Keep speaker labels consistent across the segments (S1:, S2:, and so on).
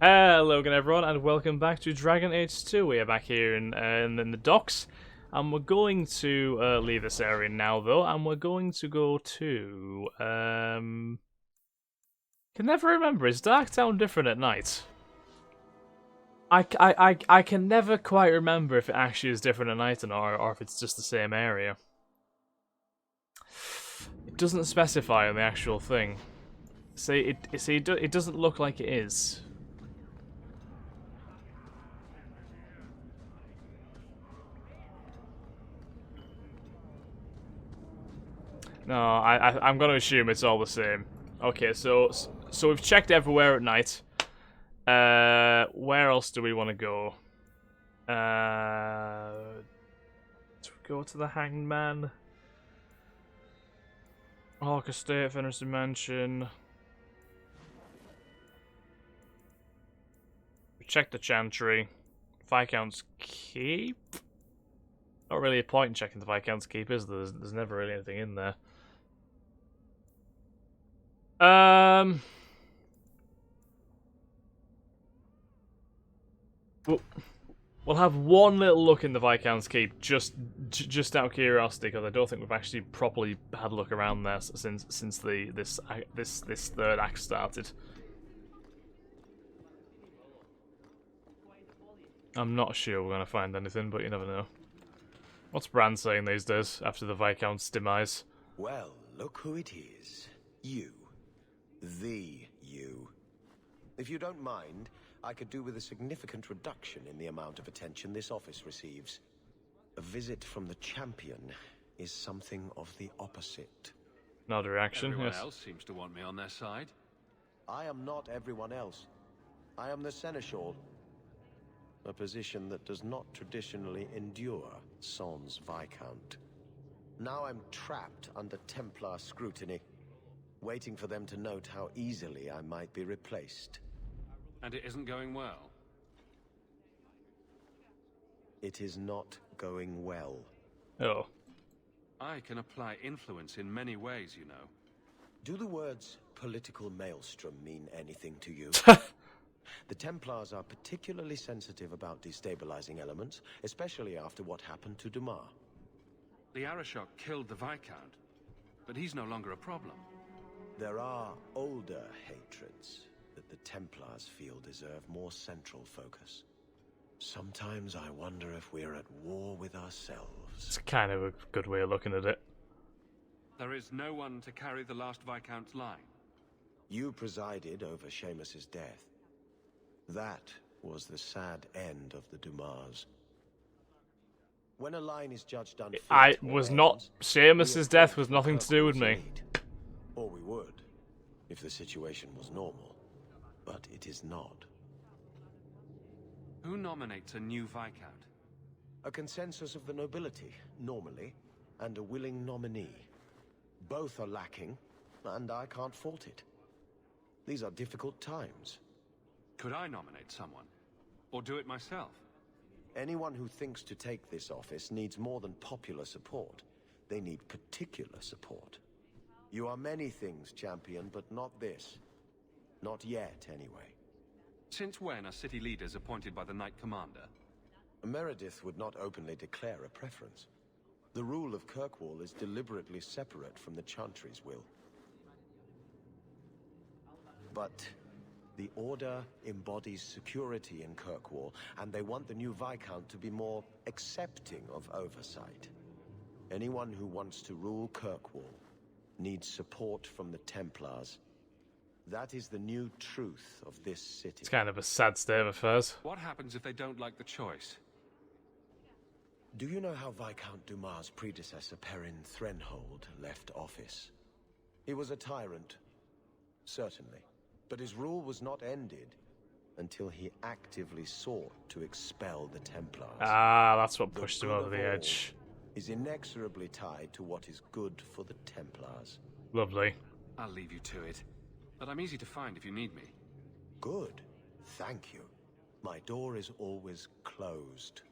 S1: Hello again everyone and welcome back to Dragon Age 2. We are back here in the docks and we're going to leave this area now though, and we're going to go to can never remember, is Darktown different at night? I can never quite remember if it actually is different at night or if it's just the same area. It doesn't specify on the actual thing. It doesn't look like it is. No, I'm gonna assume it's all the same. Okay, so we've checked everywhere at night. Where else do we want to go? Go to the Hanged Man. Hawk Estate, Fenris Mansion. We checked the Chantry. Viscount's Keep. Not really a point in checking the Viscount's Keep, is there? There's never really anything in there. We'll have one little look in the Viscount's Keep, just out of curiosity, because I don't think we've actually properly had a look around there since this third act started. I'm not sure we're gonna find anything, but you never know. What's Bran saying these days after the Viscount's demise?
S2: Well, look who it is. You. The you. If you don't mind, I could do with a significant reduction in the amount of attention this office receives. A visit from the champion is something of the opposite.
S1: Not a reaction,
S3: Everyone
S1: yes.
S3: else seems to want me on their side.
S2: I am not everyone else. I am the Seneschal. A position that does not traditionally endure sans Viscount. Now I'm trapped under Templar scrutiny, waiting for them to note how easily I might be replaced.
S3: And it isn't going well.
S2: It is not going well.
S1: Oh.
S3: I can apply influence in many ways, you know.
S2: Do the words political maelstrom mean anything to you? The Templars are particularly sensitive about destabilizing elements, especially after what happened to Dumas.
S3: The Arashok killed the Viscount, but he's no longer a problem.
S2: There are older hatreds that the Templars feel deserve more central focus. Sometimes I wonder if we're at war with ourselves.
S1: It's kind of a good way of looking at it.
S3: There is no one to carry the last Viscount's line.
S2: You presided over Seamus's death. That was the sad end of the Dumas. When a line is judged unfit,
S1: I was not. Seamus's death was nothing to do with me.
S2: Or we would, if the situation was normal. But it is not.
S3: Who nominates a new Viscount?
S2: A consensus of the nobility, normally, and a willing nominee. Both are lacking, and I can't fault it. These are difficult times.
S3: Could I nominate someone? Or do it myself?
S2: Anyone who thinks to take this office needs more than popular support. They need particular support. You are many things, champion, but not this. Not yet, anyway.
S3: Since when are city leaders appointed by the Knight Commander?
S2: Meredith would not openly declare a preference. The rule of Kirkwall is deliberately separate from the Chantry's will. But the Order embodies security in Kirkwall, and they want the new Viscount to be more accepting of oversight. Anyone who wants to rule Kirkwall needs support from the Templars. That is the new truth of this city.
S1: It's kind of a sad state of affairs.
S3: What happens if they don't like the choice?
S2: Do you know how Viscount Dumas' predecessor Perrin Threnhold left office? He was a tyrant, certainly. But his rule was not ended until he actively sought to expel the Templars.
S1: Ah, that's what pushed him over the edge.
S2: Is inexorably tied to what is good for the Templars.
S1: Lovely.
S3: I'll leave you to it. But I'm easy to find if you need me.
S2: Good. Thank you. My door is always closed.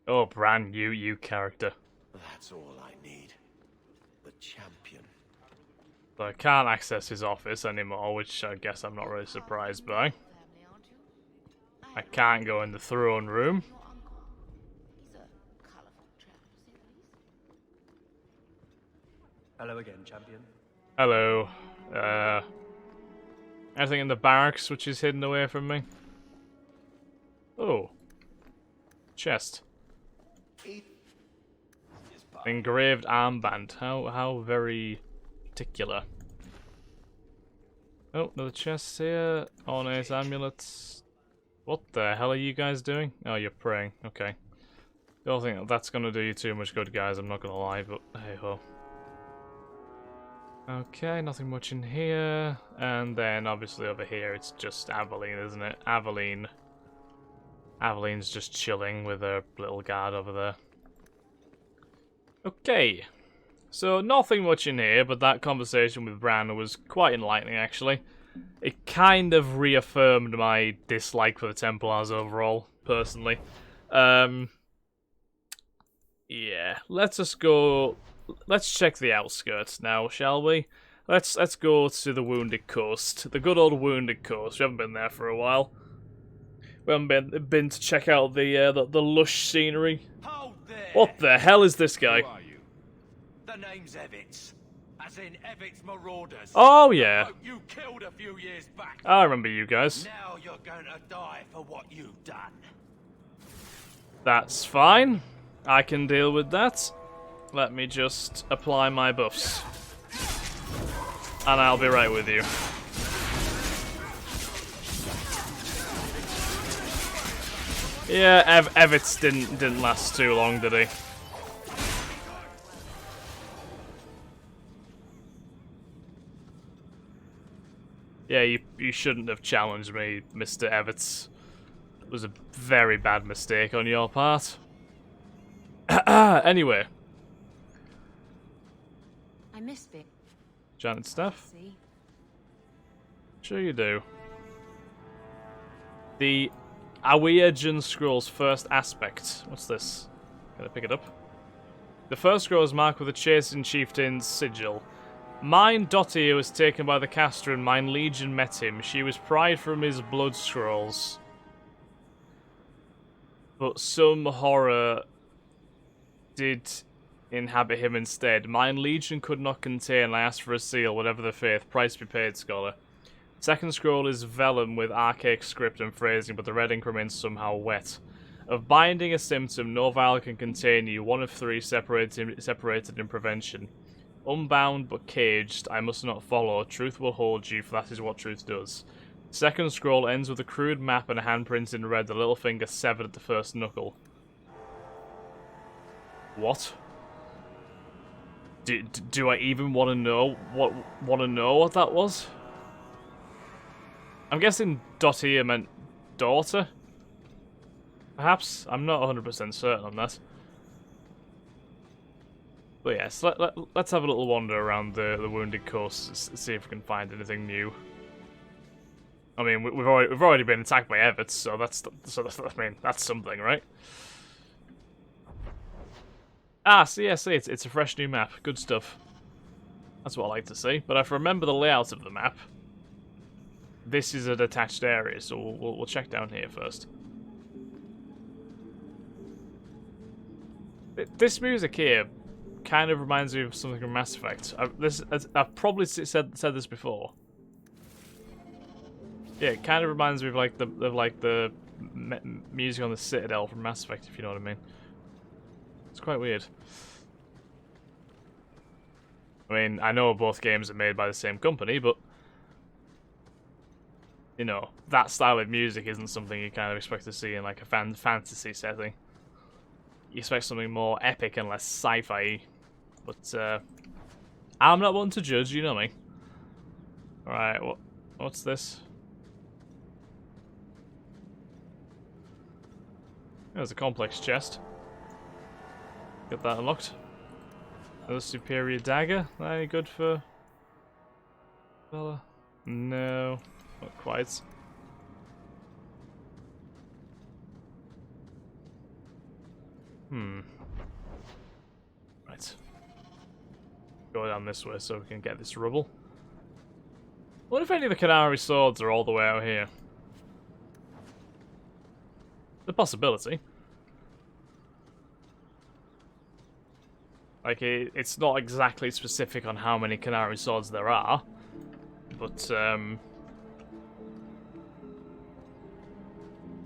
S1: Oh, Bran, you character.
S2: That's all I need. The champion.
S1: But I can't access his office anymore, which I guess I'm not really surprised by. I can't go in the throne room.
S4: Hello again, champion.
S1: Hello. Anything in the barracks which is hidden away from me? Oh. Chest. Engraved armband. How very particular. Oh, another chest here. Ornate amulets. What the hell are you guys doing? Oh, you're praying. Okay. Don't think that's gonna do you too much good, guys. I'm not gonna lie, but hey ho. Okay, nothing much in here. And then obviously over here it's just Aveline, isn't it? Aveline's just chilling with her little guard over there. Okay. So nothing much in here, but that conversation with Bran was quite enlightening actually. It kind of reaffirmed my dislike for the Templars overall, personally. Yeah, let's just go. Let's check the outskirts now, shall we? Let's go to the Wounded Coast, the good old Wounded Coast. We haven't been there for a while. We haven't been to check out the lush scenery.
S5: Hold there.
S1: What the hell is this guy?
S3: Who are you?
S5: The name's Evitz. As in Evitz Marauders.
S1: Oh yeah,
S5: You killed a few years back.
S1: I remember you guys.
S5: Now you're going to die for what you've done.
S1: That's fine. I can deal with that. Let me just apply my buffs. And I'll be right with you. Yeah, Evitz didn't last too long, did he? Yeah, you shouldn't have challenged me, Mr. Evitz. It was a very bad mistake on your part. Anyway.
S6: I miss Vic.
S1: Giant stuff?
S6: See?
S1: Sure you do. The Awiajan Scroll's first aspect. What's this? Gotta pick it up. The first scroll is marked with a chastened chieftain's sigil. Mine Dottir was taken by the caster and mine legion met him. She was pried from his blood scrolls. But some horror did inhabit him instead. Mine legion could not contain. I asked for a seal, whatever the faith. Price be paid, scholar. Second scroll is vellum with archaic script and phrasing, but the red ink remains somehow wet. Of binding a symptom, no vial can contain you. One of three separated in prevention. Unbound but caged, I must not follow. Truth will hold you, for that is what truth does. Second scroll ends with a crude map and a handprint in red, the little finger severed at the first knuckle. What? Do I even want to know what that was? I'm guessing Dottir meant daughter? Perhaps? I'm not 100% certain on that. But yes, let's have a little wander around the Wounded Coast, see if we can find anything new. I mean, we've already been attacked by Evitz, so that's something, right? Ah, see, it's a fresh new map. Good stuff. That's what I like to see. But if I remember the layout of the map, this is a detached area, so we'll check down here first. This music here kind of reminds me of something from Mass Effect. I've probably said this before. Yeah, it kind of reminds me of the music on the Citadel from Mass Effect, if you know what I mean. It's quite weird. I mean, I know both games are made by the same company, but you know, that style of music isn't something you kind of expect to see in like a fantasy setting. You expect something more epic and less sci-fi. But I'm not one to judge, you know me. Alright, what's this? There's a complex chest. Get that unlocked. Another superior dagger. Any good for fella? No, not quite. Right. Go down this way so we can get this rubble. What if any of the Canary swords are all the way out here? The possibility. Like, it's not exactly specific on how many Canary swords there are, but, I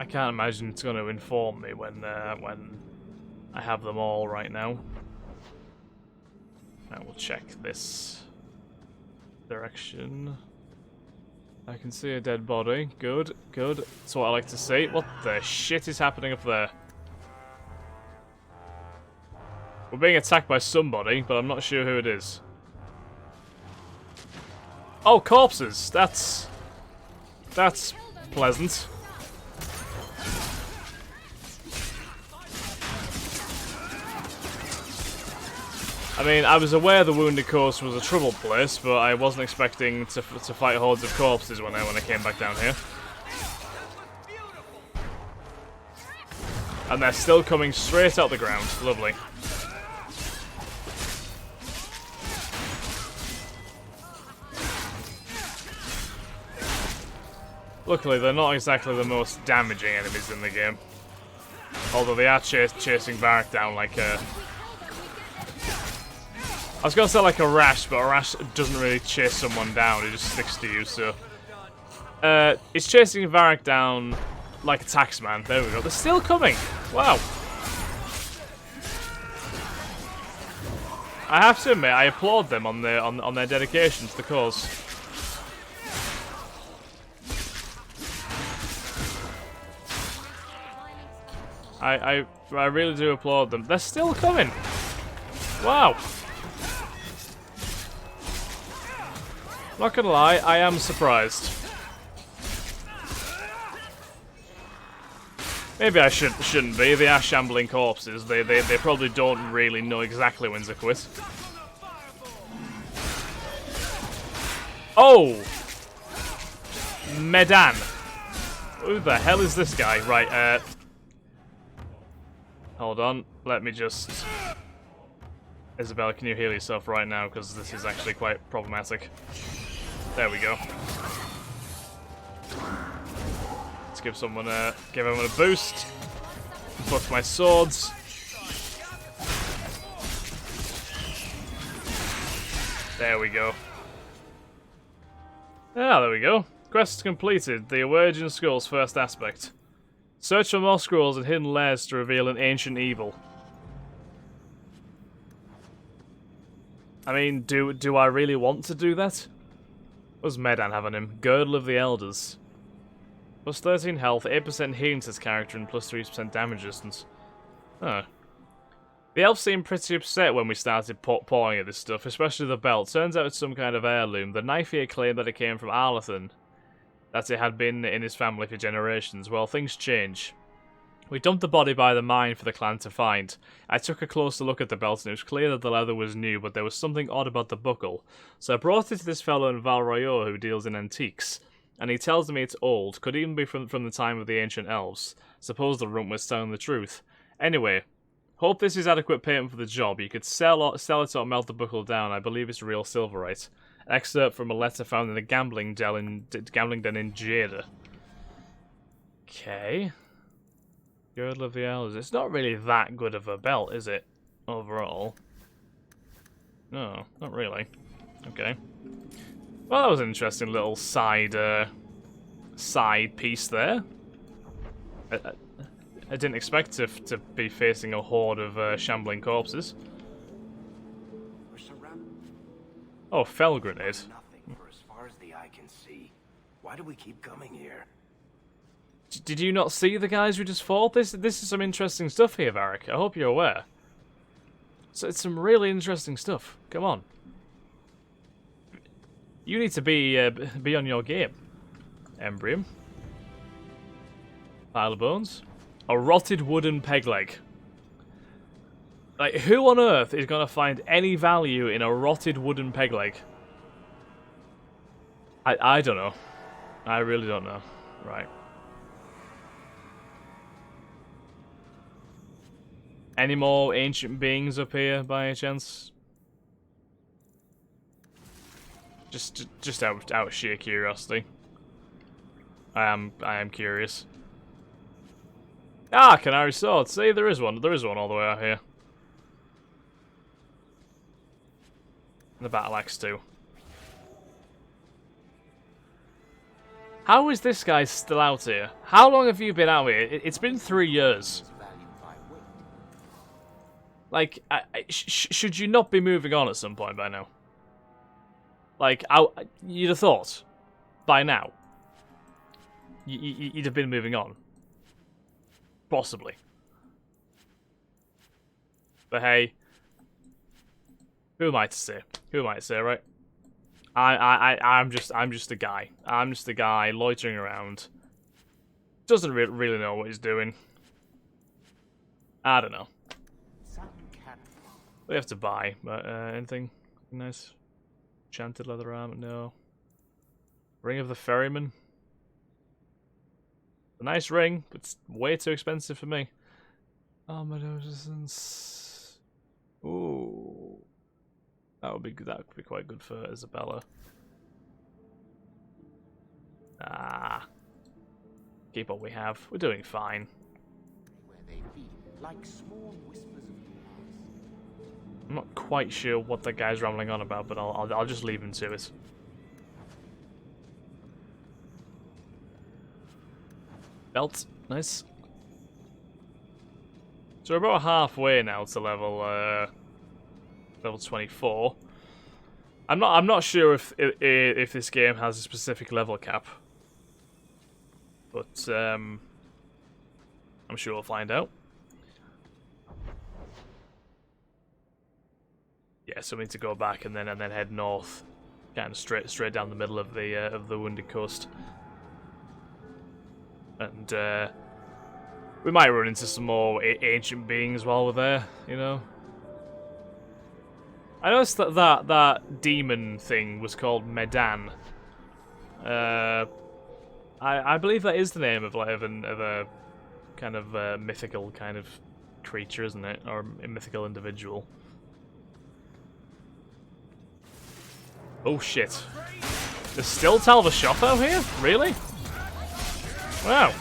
S1: can't imagine it's going to inform me when I have them all right now. I will check this direction. I can see a dead body. Good, good. That's what I like to see. What the shit is happening up there? We're being attacked by somebody, but I'm not sure who it is. Oh, corpses! That's pleasant. I mean, I was aware the Wounded Coast was a troubled place, but I wasn't expecting to fight hordes of corpses when I came back down here. And they're still coming straight out the ground. Lovely. Luckily, they're not exactly the most damaging enemies in the game. Although they are chasing Varric down like a... I was gonna say like a rash, but a rash doesn't really chase someone down, it just sticks to you, so... it's chasing Varric down like a taxman. There we go. They're still coming! Wow. I have to admit, I applaud them on their dedication to the cause. I really do applaud them. They're still coming! Wow. Not gonna lie, I am surprised. Maybe I shouldn't be. They are shambling corpses. They probably don't really know exactly when to quit. Oh! Medan. Who the hell is this guy? Right, hold on. Let me just... Isabella, can you heal yourself right now? Because this is actually quite problematic. There we go. Let's give everyone a boost. Buff my swords. There we go. Ah, there we go. Quest completed. The Awakened Scrolls first aspect. Search for more scrolls and hidden lairs to reveal an ancient evil. I mean, do I really want to do that? What does Medan have on him? Girdle of the Elders. Plus 13 health, 8% healing to his character, and plus 3% damage distance. Huh. The elves seemed pretty upset when we started pawing at this stuff, especially the belt. Turns out it's some kind of heirloom. The knife here claimed that it came from Arlathan, that it had been in his family for generations. Well, things change. We dumped the body by the mine for the clan to find. I took a closer look at the belt and it was clear that the leather was new, but there was something odd about the buckle. So I brought it to this fellow in Val Royeaux who deals in antiques. And he tells me it's old, could even be from the time of the ancient elves. Suppose the rump was telling the truth. Anyway, hope this is adequate payment for the job. You could sell it or melt the buckle down. I believe it's real silverite. Excerpt from a letter found in a gambling den in Jada. Okay. Girdle of the Elders. It's not really that good of a belt, is it? Overall. No, not really. Okay. Well, that was an interesting little side piece there. I didn't expect to be facing a horde of shambling corpses. Oh, fell grenade.
S5: Nothing for as far as the eye can see. Why do we keep coming here?
S1: Did you not see the guys we just fought? This is some interesting stuff here, Varric. I hope you're aware. So it's some really interesting stuff. Come on. You need to be on your game. Emporium. Pile of bones. A rotted wooden peg leg. Like, who on earth is going to find any value in a rotted wooden peg leg? I don't know. I really don't know. Right. Any more ancient beings up here by any chance? Just out of sheer curiosity. I am curious. Ah, Canary Sword. See, there is one. There is one all the way out here. And the Battle Axe too. How is this guy still out here? How long have you been out here? It's been 3 years. Like, should you not be moving on at some point by now? Like, you'd have thought by now you'd have been moving on. Possibly. But hey, who am I to say? Who am I to say, right? I'm just a guy. I'm just a guy loitering around. Doesn't really know what he's doing. I don't know. We have to buy, but anything nice? Enchanted leather armor? No. Ring of the Ferryman? A nice ring, but it's way too expensive for me. Armored resistance. Ooh. That would be quite good for Isabella. Ah. Keep what we have. We're doing fine.
S4: Where they be, like small whispers of glass.
S1: I'm not quite sure what that guy's rambling on about, but I'll just leave him to it. Belt, nice. So we're about halfway now to level 24. I'm not sure if this game has a specific level cap, but I'm sure we'll find out. Yeah, so we need to go back and then head north, kind of straight down the middle of the Wounded Coast, and we might run into some more ancient beings while we're there, you know. I noticed that demon thing was called Medan. I believe that is the name of a kind of mythical kind of creature, isn't it, or a mythical individual? Oh shit! There's still Talva Shop out here? Really? Wow.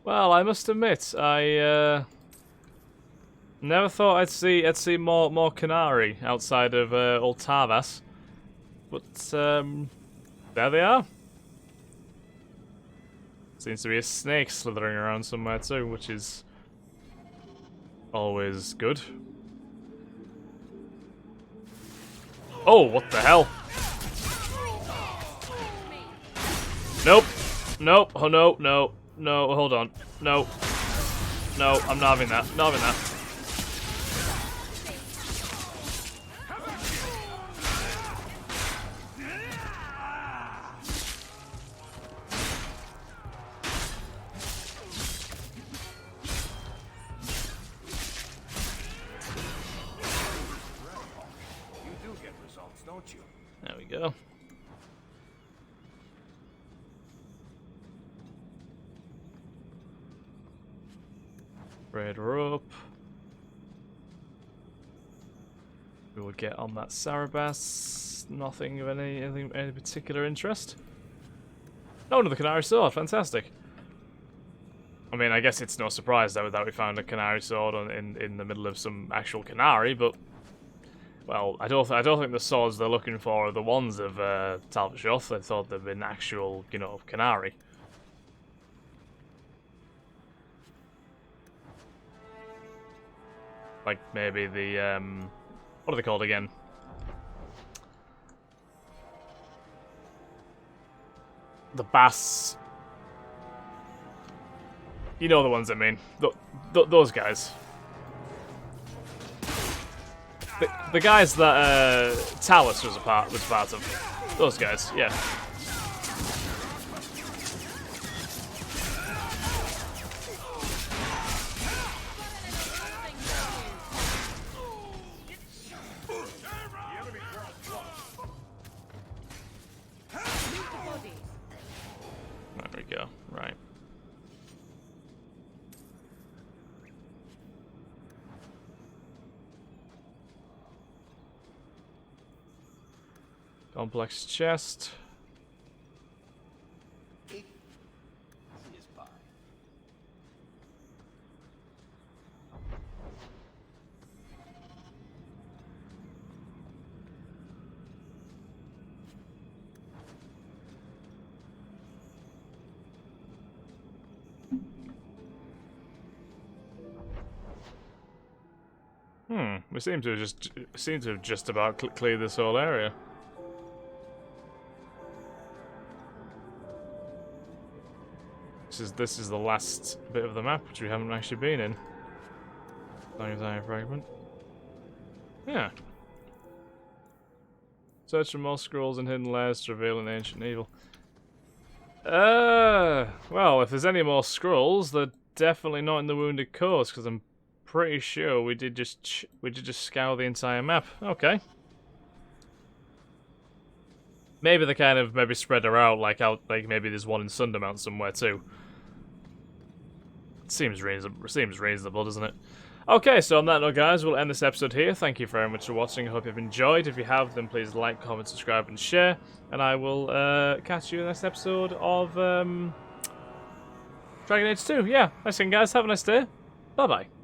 S1: Well, I must admit, I never thought I'd see more Canary outside of old Tarvas, but there they are. Seems to be a snake slithering around somewhere too, which is always good. Oh, what the hell? Nope. Nope. Oh no, no. No, hold on. No. No, I'm not having that. Not having that.
S5: You do get results, don't you?
S1: There we go. Red rope. We will get on that Sarabas. Nothing of any particular interest. Oh, another Canary Sword. Fantastic. I mean, I guess it's no surprise that we found a Canary Sword in the middle of some actual Canary, but well, I don't think the swords they're looking for are the ones of Talvashoth. They thought they'd been actual, you know, Canary. Like maybe the what are they called again? The bass. You know the ones I mean. Those guys. The guys that Talus was part of. Those guys, yeah. go. Right. Complex chest. We seem to have just about cleared this whole area. This is the last bit of the map which we haven't actually been in. Iron fragment. Yeah. Search for more scrolls and hidden lairs to reveal an ancient evil. Well, if there's any more scrolls, they're definitely not in the Wounded Coast, because I'm pretty sure we did just scour the entire map. Okay. Maybe they kind of spread her out, like maybe there's one in Sundermount somewhere too. Seems reasonable, doesn't it? Okay, so on that note, guys, we'll end this episode here. Thank you very much for watching. I hope you've enjoyed. If you have, then please like, comment, subscribe, and share. And I will catch you in the next episode of Dragon Age 2. Yeah, thanks again, guys. Have a nice day. Bye-bye.